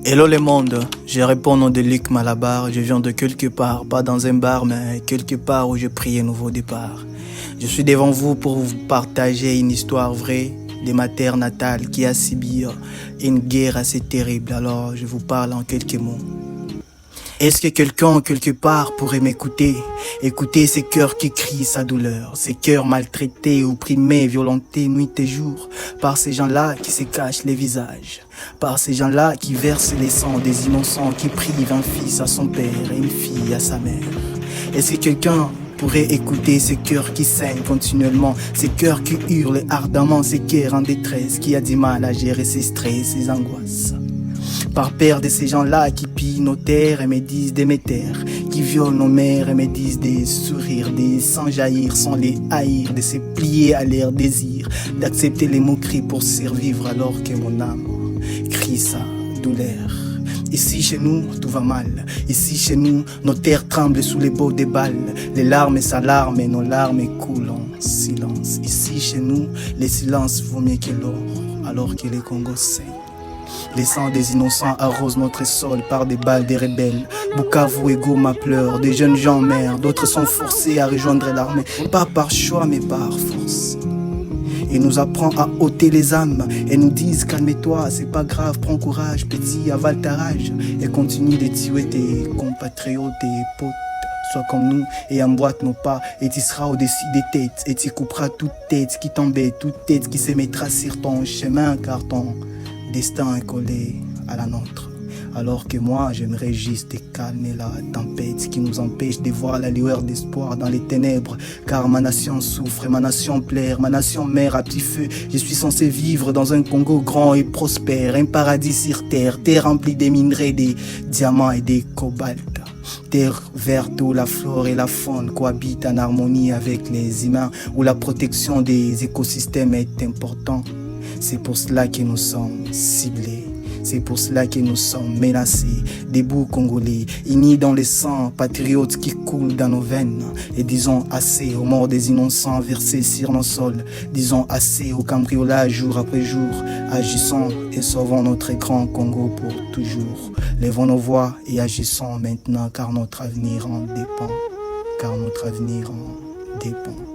Hello le monde, je réponds au nom de Luc Malabar, je viens de quelque part, pas dans un bar mais quelque part où je prie un nouveau départ. Je suis devant vous pour vous partager une histoire vraie de ma terre natale qui a subi une guerre assez terrible, alors je vous parle en quelques mots. Est-ce que quelqu'un quelque part pourrait m'écouter? Écouter ces cœurs qui crient sa douleur, ces cœurs maltraités, opprimés, violentés nuit et jour, par ces gens-là qui se cachent les visages, par ces gens-là qui versent les sangs des innocents, qui privent un fils à son père et une fille à sa mère. Est-ce que quelqu'un pourrait écouter ces cœurs qui saignent continuellement, ces cœurs qui hurlent ardemment, ces cœurs en détresse, qui a du mal à gérer ses stress, ses angoisses? Par peur de ces gens-là qui pillent nos terres et me disent de mes terres, qui violent nos mères et me disent de sourire, de sans jaillir, sans les haïr, de se plier à leurs désirs, d'accepter les moqueries pour survivre alors que mon âme crie sa douleur. Ici chez nous, tout va mal. Ici chez nous, nos terres tremblent sous les bots des balles. Les larmes s'alarment et nos larmes coulent en silence. Ici chez nous, le silence vaut mieux que l'or, alors que les Congos saignent. Les sangs des innocents arrosent notre sol par des balles des rebelles. Bukavu et Goma pleurent, des jeunes gens meurent, d'autres sont forcés à rejoindre l'armée, pas par choix mais par force. Ils nous apprennent à ôter les âmes et nous disent calme-toi, c'est pas grave, prends courage, petit, avale ta rage et continue de tuer tes compatriotes et potes. Sois comme nous et emboîte nos pas et tu seras au-dessus des têtes et tu couperas toute tête qui t'embête, toute tête qui se mettra sur ton chemin car ton destin est collé à la nôtre. Alors que moi, j'aimerais juste calmer la tempête qui nous empêche de voir la lueur d'espoir dans les ténèbres. Car ma nation souffre, ma nation pleure, ma nation meurt à petit feu. Je suis censé vivre dans un Congo grand et prospère, un paradis sur terre, terre remplie des minerais, des diamants et des cobaltes. Terre verte où la flore et la faune cohabitent en harmonie avec les humains, où la protection des écosystèmes est importante. C'est pour cela que nous sommes ciblés, c'est pour cela que nous sommes menacés. Debout Congolais, unis dans le sang, patriotes qui coulent dans nos veines. Et disons assez aux morts des innocents versés sur nos sols. Disons assez au cambriolage jour après jour. Agissons et sauvons notre grand Congo pour toujours. Levons nos voix et agissons maintenant car notre avenir en dépend. Car notre avenir en dépend.